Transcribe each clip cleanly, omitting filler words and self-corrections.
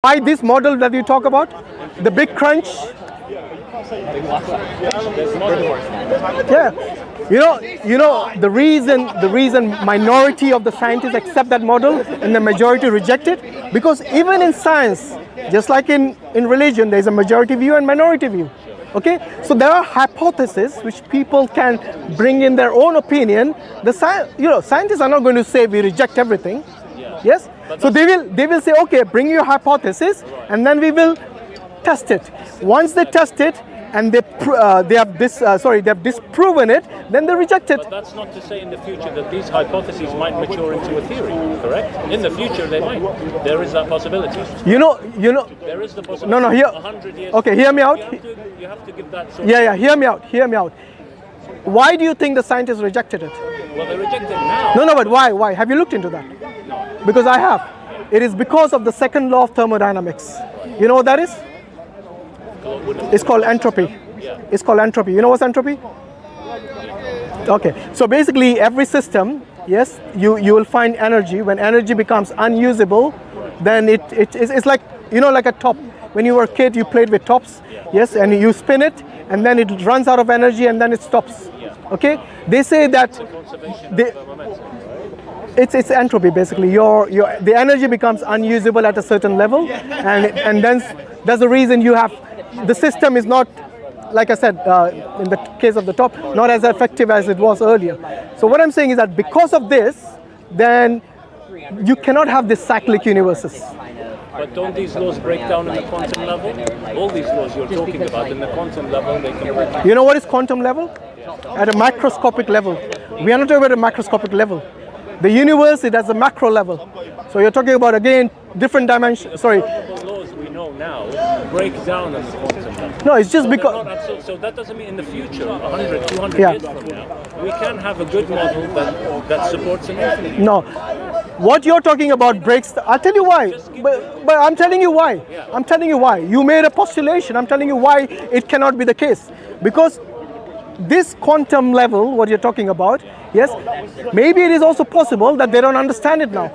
Why this model that you talk about? The big crunch? Yeah. You know the reason minority of the scientists accept that model and the majority reject it, because even in science, just like in religion, there's a majority view and minority view. Okay, so there are hypotheses which people can bring in their own opinion. Scientists are not going to say we reject everything. Yes, so they will say, okay, bring your hypothesis, and then we will test it. Once they test it and they have disproven it, then they reject it. But that's not to say in the future that these hypotheses might mature into a theory, correct? In the future they might. There is that possibility. You know. There is the possibility. No, here. 100 years. Okay, hear me out. You have to give that. Yeah. Hear me out. Why do you think the scientists rejected it? Well, they reject it now. No, but why? Why? Have you looked into that? No. Because I have. It is because of the second law of thermodynamics. You know what that is? It's called entropy. Yeah. It's called entropy. You know what's entropy? Okay. So basically, every system, yes, you will find energy. When energy becomes unusable, then it's like, like a top. When you were a kid, you played with tops, yes, and you spin it, and then it runs out of energy, and then it stops. Okay. They say that it's entropy basically. The energy becomes unusable at a certain level, and then that's the reason you have. The system is not, like I said, in the case of the top, not as effective as it was earlier. So what I'm saying is that because of this, then you cannot have these cyclic universes. But don't these laws break down in the quantum level? All these laws you're talking about in the quantum level, they can break down. You know what is quantum level? At a microscopic level. We are not talking about a macroscopic level. The universe is at a macro level. So you're talking about, again, different dimensions. Sorry. Laws we know now break down on the quantum level. No, it's just because. So that doesn't mean in the future, 100, 200 years from now, we can have a good model that supports an infinity. No. What you're talking about breaks. I'll tell you why. But I'm telling you why. Yeah. I'm telling you why. You made a postulation. I'm telling you why it cannot be the case. Because this quantum level, what you're talking about, yes, maybe it is also possible that they don't understand it now.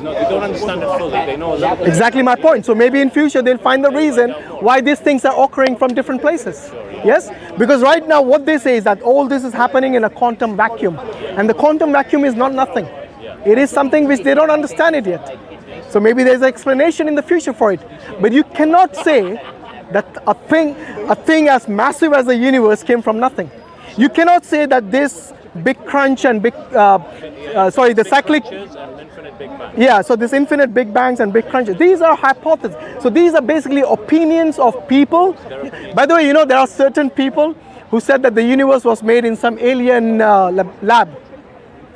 No, they don't understand it fully. They know a little bit. Exactly my point. So maybe in future they'll find the reason why these things are occurring from different places. Yes? Because right now what they say is that all this is happening in a quantum vacuum. And the quantum vacuum is not nothing. It is something which they don't understand it yet. So maybe there's an explanation in the future for it. But you cannot say that a thing as massive as the universe came from nothing. You cannot say that this big crunch and the cyclic. Yeah, so this infinite big bangs and big crunches, these are hypotheses. So these are basically opinions of people. By the way, there are certain people who said that the universe was made in some alien lab.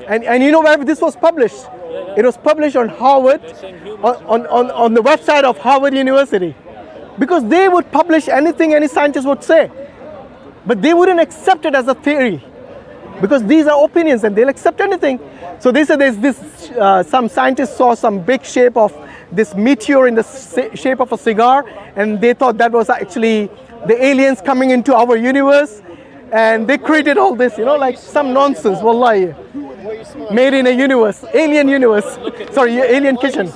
And you know where this was published? It was published on Harvard, on the website of Harvard University. Because they would publish anything any scientist would say. But they wouldn't accept it as a theory. Because these are opinions and they'll accept anything. So they said there's this, some scientists saw some big shape of this meteor in the shape of a cigar, and they thought that was actually the aliens coming into our universe, and they created all this, like some nonsense, wallahi. Made in a universe, alien universe. Sorry, alien kitchen.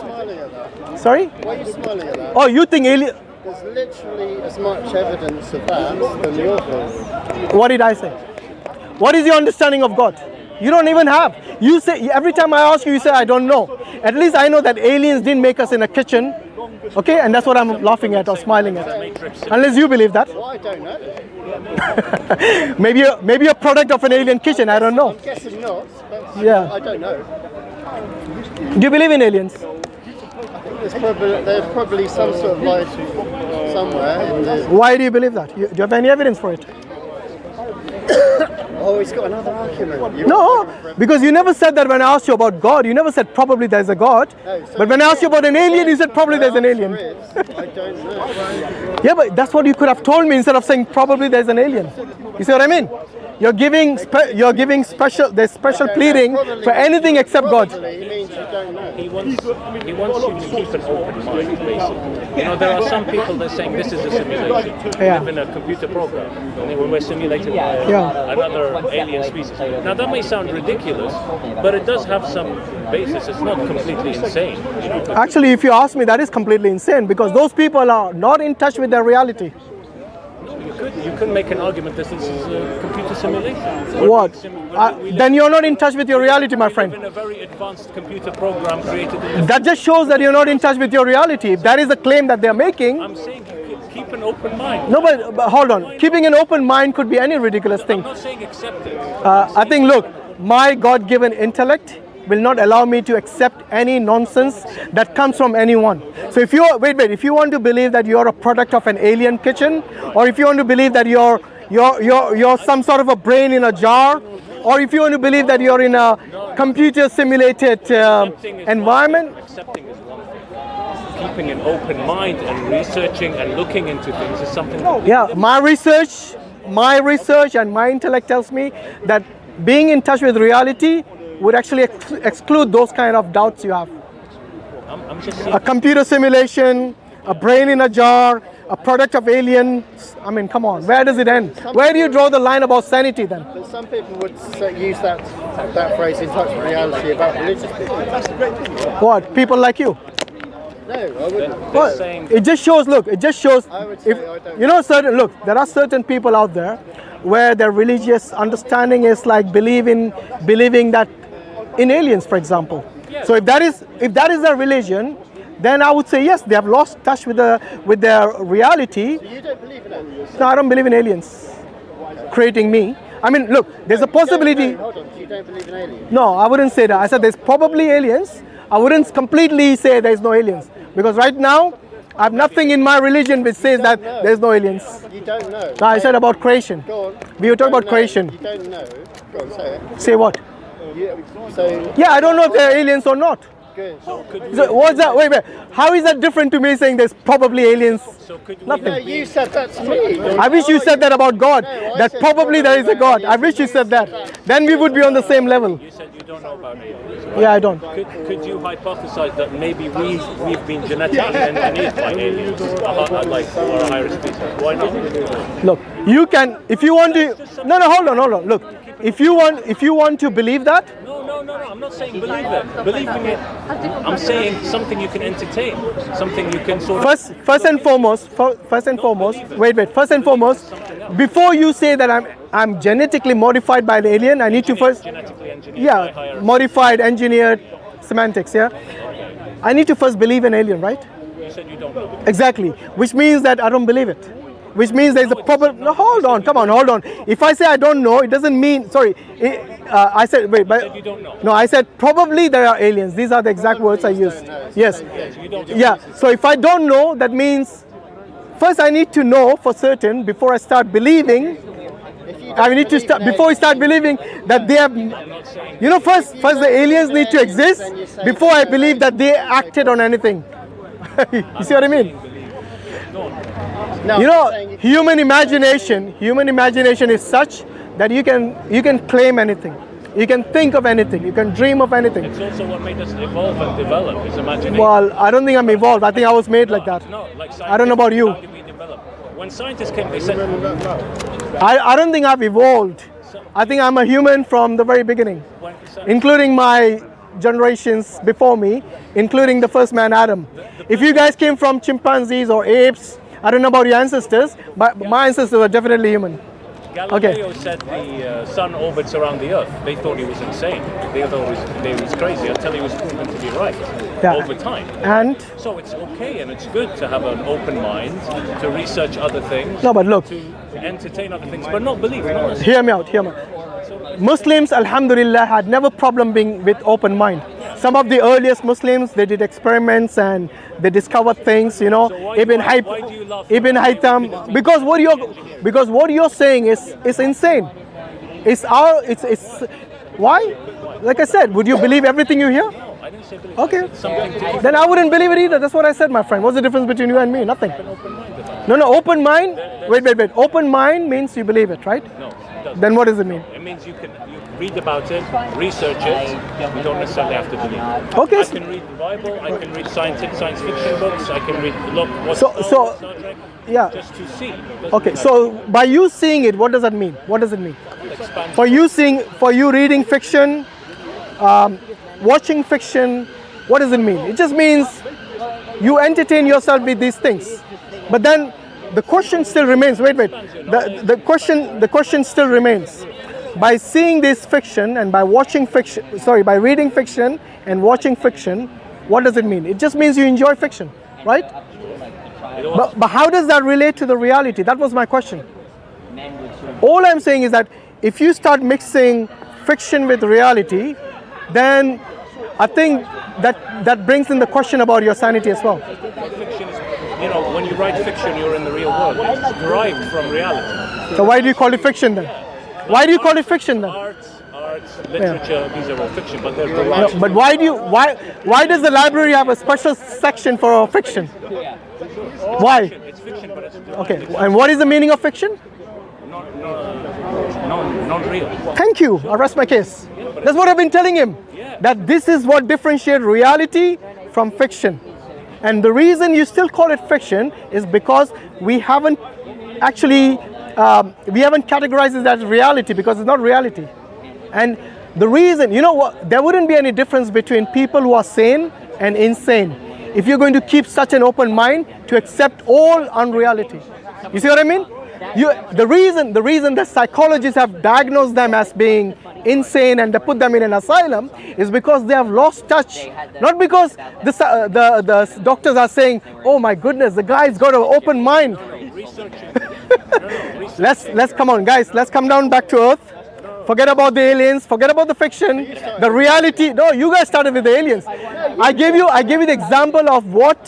Sorry? Why are you smiling at that? Oh, you think alien... There's literally as much evidence of that than your view. What did I say? What is your understanding of God? You don't even have. You say, every time I ask you, you say, I don't know. At least I know that aliens didn't make us in a kitchen. Okay, and that's what I'm laughing at or smiling at. Unless you believe that. Well, I don't know. maybe a product of an alien kitchen, I don't know. I'm guessing not, but yeah. I don't know. Do you believe in aliens? There's probably some sort of life somewhere. Why do you believe that? Do you have any evidence for it? Oh, he's got another argument. No, because you never said that when I asked you about God. You never said probably there's a God. No, so but when I asked you about an alien, you said probably there's an alien. I don't know. Yeah, but that's what you could have told me instead of saying probably there's an alien. You see what I mean? you're giving special. There's special pleading for anything except God. Probably means you don't know. He wants you to keep an open mind, basically. You know, there are some people that are saying this is a simulation. Yeah. We live in a computer program, and we're simulated by another alien species. Now, that may sound ridiculous, but it does have some basis. It's not completely insane. You know? Actually, if you ask me, that is completely insane because those people are not in touch with their reality. You could make an argument that this is a computer simulation. What? Then you're not in touch with your reality, my friend. We live in a very advanced computer program created in the That just shows that you're not in touch with your reality. If that is the claim that they're making. I'm saying you could keep an open mind. No, but hold on. Keeping an open mind could be any ridiculous thing. I'm not saying accept it. I think, look, my God-given intellect will not allow me to accept any nonsense that comes from anyone. So if you if you want to believe that you're a product of an alien kitchen, or if you want to believe that you're some sort of a brain in a jar, or if you want to believe that you're in a computer simulated environment. Accepting is one thing. Keeping an open mind and researching and looking into things is something. Yeah, my research and my intellect tells me that being in touch with reality would actually exclude those kind of doubts you have. I'm just saying. A computer simulation, a brain in a jar, a product of aliens. I mean, come on, where does it end? Where do you draw the line about sanity then? But some people would use that phrase in touch with reality about religious people. What? People like you? No, I wouldn't. What? It just shows, look, it just shows, I would say I don't. you know, there are certain people out there where their religious understanding is like believing that in aliens, for example. So if that is their religion, then I would say yes, they have lost touch with their reality. You don't believe in aliens? No, I don't believe in aliens creating me. I mean, look, there's a possibility. Hold on, you don't believe in aliens? No, I wouldn't say that. I said there's probably aliens. I wouldn't completely say there's no aliens because right now I have nothing in my religion which says that there's no aliens. You don't know. No, I said about creation. Go on. We were talking about You creation. don't know. Go on, say it. Say what? So, Yeah, I don't know if they're aliens or not. good. So what's that? Wait. How is that different to me saying there's probably aliens? So could we No, Nothing. you said that to me. I wish you said that about God. No, I That said probably there is a God. I wish you said that. Then we would be on the same level. You said you don't know about aliens, right? Yeah, I don't. Could you hypothesize that maybe we've been genetically engineered by aliens, or a higher species? Why not? Look, you can if you want to. No, hold on. Look, if you want to believe that. No. I'm not saying believe it. Believing it. I'm saying something you can entertain, something you can sort of. First and foremost. Wait. First and foremost, before you say that I'm genetically modified by an alien, I need to first. Genetically engineered by higher. Modified, engineered, semantics. Yeah. I need to first believe an alien, right? You said you don't know. Exactly. Which means that I don't believe it. Which means there's a problem. No, hold on. If I say I don't know, it doesn't mean. Sorry. I said wait, but You don't know. no, I said probably there are aliens. These are the exact words I used. Yes. You don't know. Yeah. So if I don't know, that means first I need to know for certain before I start believing. I need to start before I start believing that they have. You know, first the aliens need to exist before I believe that they acted on anything. You see what I mean? No, You I'm know, saying human imagination is such that you can claim anything. You can think of anything. You can dream of anything. It's also what made us evolve and develop is imagination. Well, I don't think I'm evolved. I think I was made like that. No, like I don't know about you. How did we develop? When scientists came, they said, I don't think I've evolved. I think I'm a human from the very beginning, including my generations before me, including the first man, Adam. If you guys came from chimpanzees or apes, I don't know about your ancestors, but my ancestors were definitely human. Galileo said the sun orbits around the Earth. They thought he was insane. They thought he was crazy until he was proven to be right over time. And So it's okay and it's good to have an open mind, to research other things, no, but look, to entertain other things, but not believe. Not hear me out. Muslims, alhamdulillah, had never problem being with open mind. Some of the earliest Muslims, they did experiments and they discovered things, you know. So why Ibn do you love Ibn Haytham, because what you're saying is insane. It's why? Like I said, would you believe everything you hear? No, I didn't say believe. Okay. I said something to keep Then I wouldn't believe it either. That's what I said, my friend. What's the difference between you and me? Nothing. open-minded. No, open mind. Wait. Open mind means you believe it, right? No. Then what does it mean? It means you read about it, research it. You don't necessarily have to believe it. Okay. I can read the Bible. I can read science fiction books. I can read what's So Star Trek, yeah. just to see. Okay. So by you seeing it, what does that mean? What does it mean? Expand. For you reading fiction, watching fiction, what does it mean? It just means you entertain yourself with these things. But then the question still remains. Wait. The question still remains. By seeing this fiction and by watching fiction, by reading fiction and watching fiction, what does it mean? It just means you enjoy fiction, right? But how does that relate to the reality? That was my question. All I'm saying is that if you start mixing fiction with reality, then I think that brings in the question about your sanity as well. Fiction is, when you write fiction, you're in the real world. It's derived from reality. So why do you call it fiction then? Why do you call it fiction then? Arts, literature, these are all fiction, but they're derived. No, but why does the library have a special section for fiction? Why? It's fiction, but it's derived. Okay, and what is the meaning of fiction? Not real. Thank you, I rest my case. That's what I've been telling him. That this is what differentiates reality from fiction. And the reason you still call it fiction is because we haven't actually categorized it as reality, because it's not reality. And the reason, there wouldn't be any difference between people who are sane and insane if you're going to keep such an open mind to accept all unreality. You see what I mean? The reason that psychologists have diagnosed them as being insane and they put them in an asylum is because they have lost touch. Not because the doctors are saying, oh my goodness, the guy's got an open mind. Let's come on, guys. Let's come down back to earth. Forget about the aliens. Forget about the fiction. The reality. No, you guys started with the aliens. I gave you the example of what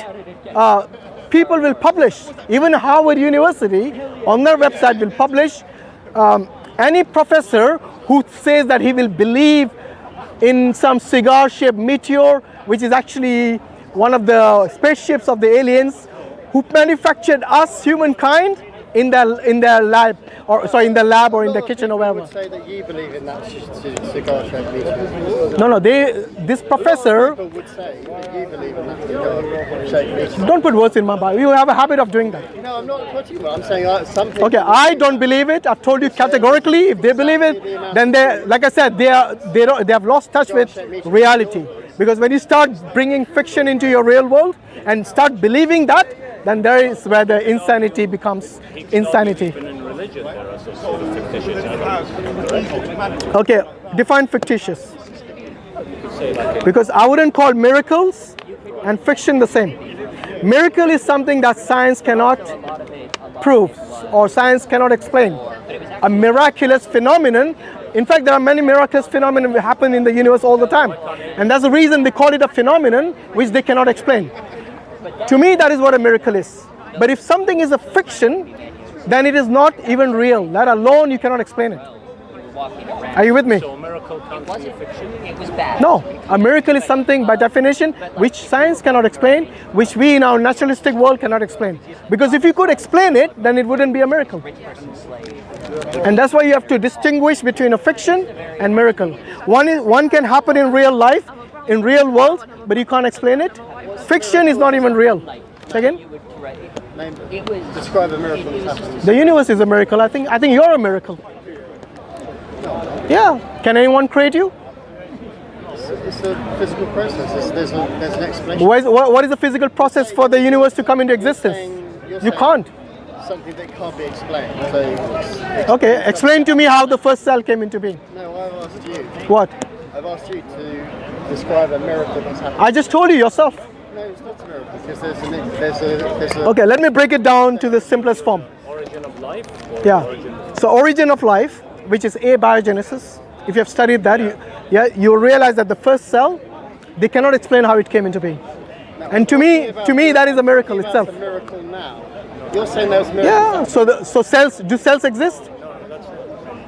people will publish. Even Harvard University on their website will publish any professor who says that he will believe in some cigar-shaped meteor, which is actually one of the spaceships of the aliens who manufactured us, humankind, in their lab, or in the lab or in the kitchen or wherever. I would say that you believe in that cigar-shaped meteor. No, this professor. People would say that you believe in that cigar-shaped meteor. Don't put words in my mouth. You have a habit of doing that. No, I'm not putting it. I'm saying something. Okay, I don't believe it. I've told you categorically. If they believe it, then like I said, they have lost touch with reality. Because when you start bringing fiction into your real world and start believing that, then there is where the insanity becomes insanity. Even in religion, there are some sort of fictitious elements. Okay, define fictitious. Because I wouldn't call miracles and fiction the same. Miracle is something that science cannot prove or science cannot explain. A miraculous phenomenon. In fact, there are many miraculous phenomena that happen in the universe all the time. And that's the reason they call it a phenomenon which they cannot explain. To me, that is what a miracle is. But if something is a fiction, then it is not even real. That alone, you cannot explain it. Are you with me? So a miracle can't be a fiction? No. A miracle is something, by definition, which science cannot explain, which we in our naturalistic world cannot explain. Because if you could explain it, then it wouldn't be a miracle. And that's why you have to distinguish between a fiction and miracle. One can happen in real life, in real world, but you can't explain it. Fiction is not even real. Again? Describe a miracle that's happening. The universe is a miracle. I think you're a miracle. Yeah. Can anyone create you? It's a physical process. There's an explanation. What is the physical process for the universe to come into existence? You can't. Something that can't be explained. So Okay, explain to me how the first cell came into being. No, I've asked you. What? I've asked you to describe a miracle that's happened. I just told you yourself. No, it's not a miracle because there's a. Okay, let me break it down to the simplest form. Origin of life? Yeah. So origin of life, which is abiogenesis. If you have studied that, you will realize that the first cell, they cannot explain how it came into being. And to me, that is a miracle itself. It's a miracle now. You're saying there's miracles. Yeah. So cells, do cells exist?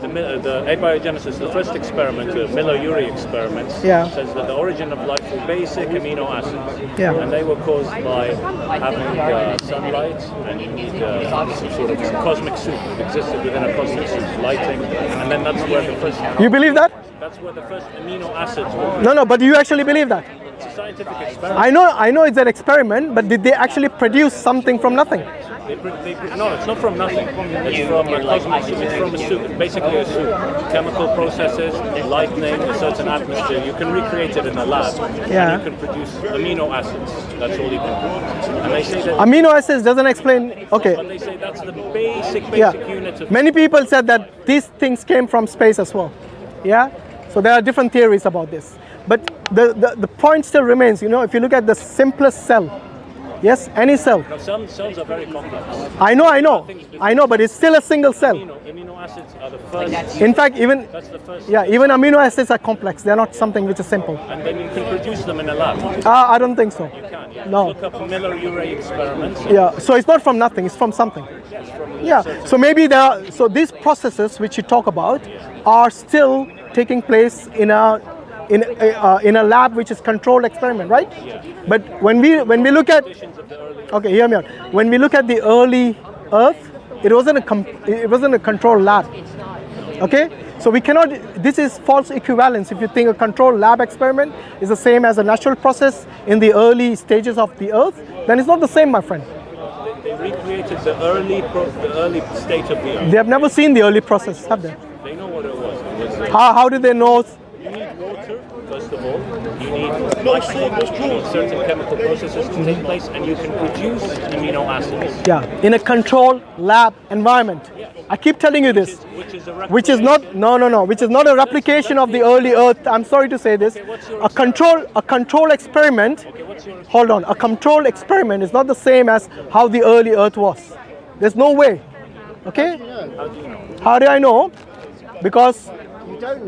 the abiogenesis, the first experiment, the Miller-Urey experiments, says that the origin of life were basic amino acids, and they were caused by having sunlight, and you need some sort of cosmic soup that existed within a cosmic soup, lighting, and then that's where the first... You believe that? That's where the first amino acids were. No, but you actually believe that? It's a scientific experiment. I know it's an experiment, but did they actually produce something from nothing? No, it's not from nothing. It's from a cosmic soup. It's from a soup. Basically a soup. Chemical processes, lightning, a certain atmosphere. You can recreate it in a lab. Yeah. And you can produce amino acids. That's all you can produce. And they say that amino acids doesn't explain. Okay. But they say that's the basic unit of... Many people said that these things came from space as well. Yeah. So there are different theories about this. But the point still remains. You know, if you look at the simplest cell. Yes, any cell. Now, some cells are very complex. I know, but it's still a single cell. Amino acids are the first. In fact, even even amino acids are complex. They're not something which is simple. And then you can produce them in a lab. I don't think so. You can. Yeah. No. Look up Miller-Urey experiments. Yeah. So it's not from nothing. It's from something. Yeah. So maybe so these processes which you talk about are still taking place in a lab which is controlled experiment, right? Yeah. But when we look at hear me out. When we look at the early Earth, it wasn't a controlled lab. Okay, so we cannot. This is false equivalence. If you think a controlled lab experiment is the same as a natural process in the early stages of the Earth, then it's not the same, my friend. They recreated the early state of the Earth. They have never seen the early process, have they? They know what it was. How did they know? You need water, first of all. You need oxygen. You need certain chemical processes to take place, and you can produce amino acids. Yeah, in a controlled lab environment. I keep telling you this. Which is not a replication of the early Earth. I'm sorry to say this. A control experiment. Hold on. A control experiment is not the same as how the early Earth was. There's no way. Okay? How do I know? Because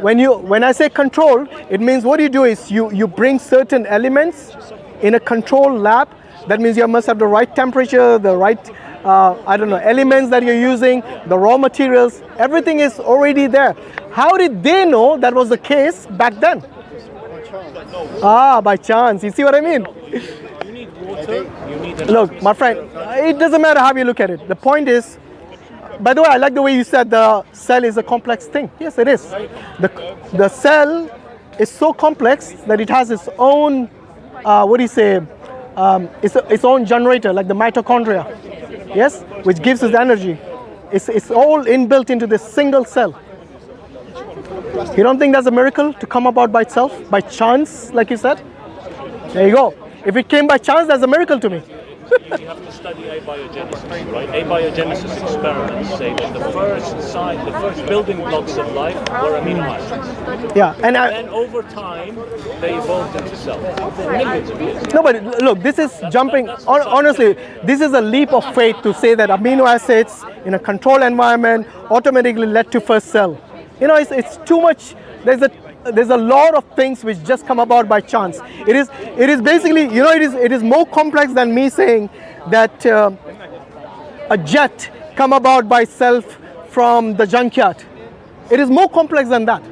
when I say control, it means what you do is you bring certain elements in a controlled lab. That means you must have the right temperature, the right elements that you're using, the raw materials. Everything is already there. How did they know that was the case back then? By chance. You see what I mean? You need water. You need Look, my friend, it doesn't matter how you look at it. The point is. By the way, I like the way you said the cell is a complex thing. Yes, it is. The cell is so complex that it has its own, its own generator, like the mitochondria. Yes, which gives us energy. It's all inbuilt into this single cell. You don't think that's a miracle to come about by itself, by chance, like you said? There you go. If it came by chance, that's a miracle to me. You have to study abiogenesis, right? Abiogenesis experiments say that the first building blocks of life were amino acids. Yeah, and then over time they evolved into cells. For millions of years. No, but look, this is jumping. Honestly, this is a leap of faith to say that amino acids in a controlled environment automatically led to first cell. You know, it's too much. There's a lot of things which just come about by chance. It is basically, you know, it is more complex than me saying that a jet come about by itself from the junkyard. It is more complex than that.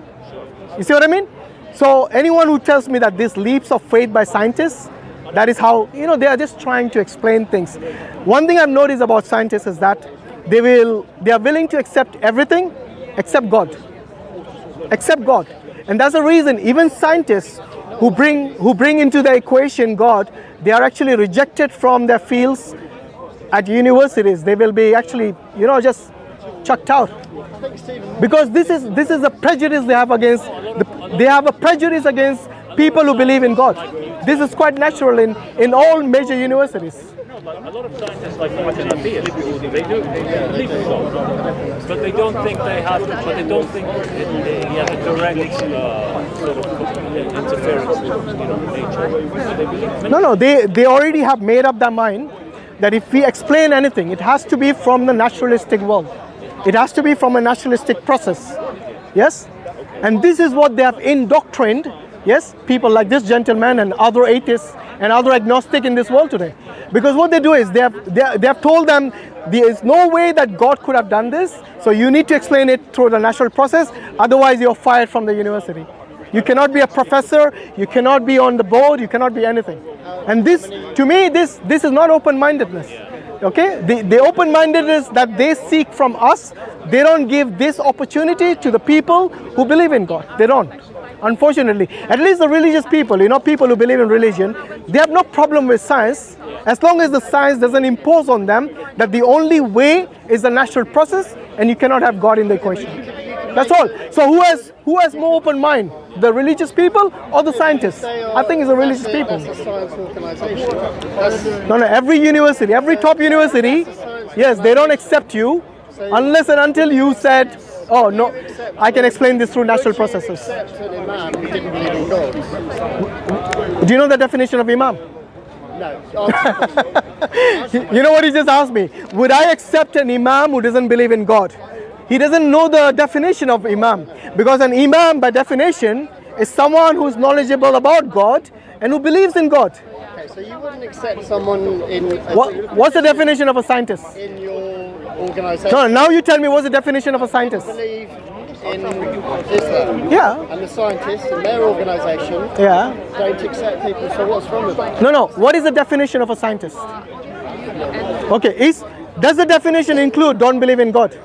You see what I mean? So anyone who tells me that this leaps of faith by scientists, that is how, you know, they are just trying to explain things. One thing I've noticed about scientists is that they are willing to accept everything except God. Except God. And that's the reason even scientists who bring into the equation God, they are actually rejected from their fields at universities. They will be actually, you know, just chucked out. Because this is a prejudice they have against, they have a prejudice against people who believe in God. This is quite natural in all major universities. A lot of scientists like Martin are theists. They believe in God, but they don't think they have. But they don't think he has a direct sort of interference with nature. They believe. No. They already have made up their mind that if we explain anything, it has to be from the naturalistic world. It has to be from a naturalistic process. Yes, and this is what they have indoctrined. Yes, people like this gentleman and other atheists and other agnostic in this world today. Because what they do is they have told them there is no way that God could have done this. So you need to explain it through the natural process. Otherwise, you're fired from the university. You cannot be a professor. You cannot be on the board. You cannot be anything. And this, to me, this is not open-mindedness. Okay, the open-mindedness that they seek from us, they don't give this opportunity to the people who believe in God. They don't. Unfortunately, at least the religious people, people who believe in religion, they have no problem with science as long as the science doesn't impose on them that the only way is the natural process and you cannot have God in the equation. That's all. So who has more open mind? The religious people or the scientists? I think it's the religious people. That's a science organization. No, every university, every top university, yes, they don't accept you unless and until you said, oh no, I can explain this through natural processes. Accept an imam who didn't believe in God. Do you know the definition of imam? No. You know what he just asked me? Would I accept an imam who doesn't believe in God? He doesn't know the definition of imam, because an imam by definition is someone who's knowledgeable about God and who believes in God. Okay, so you wouldn't accept someone in... What's the definition of a scientist? In your organization? No, now you tell me what's the definition of a scientist? Believe in Islam. Yeah. And the scientists in their organization don't accept people, so what's wrong with that? No, what is the definition of a scientist? Okay, does the definition include don't believe in God?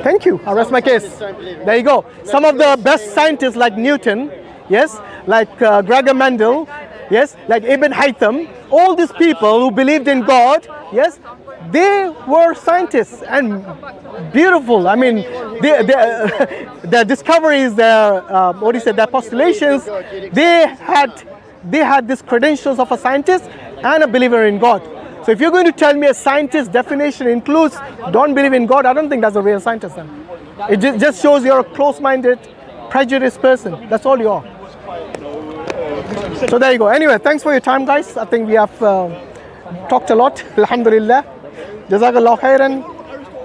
Thank you. I'll rest my case. There you go. Some of the best scientists like Newton, yes, like Gregor Mendel, yes, like Ibn Haytham, all these people who believed in God, yes, they were scientists and beautiful. I mean, their discoveries, their their postulations, they had these credentials of a scientist and a believer in God. So if you're going to tell me a scientist's definition includes don't believe in God, I don't think that's a real scientist then. It just shows you're a close-minded, prejudiced person. That's all you are. So there you go. Anyway, thanks for your time, guys. I think we have talked a lot. Alhamdulillah. Jazak Allah Khair.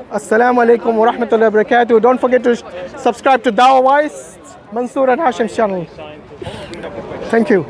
Assalamu alaikum wa rahmatullahi wa barakatuh. Don't forget to subscribe to DawahWise, Mansur and Hashim's channel. Thank you.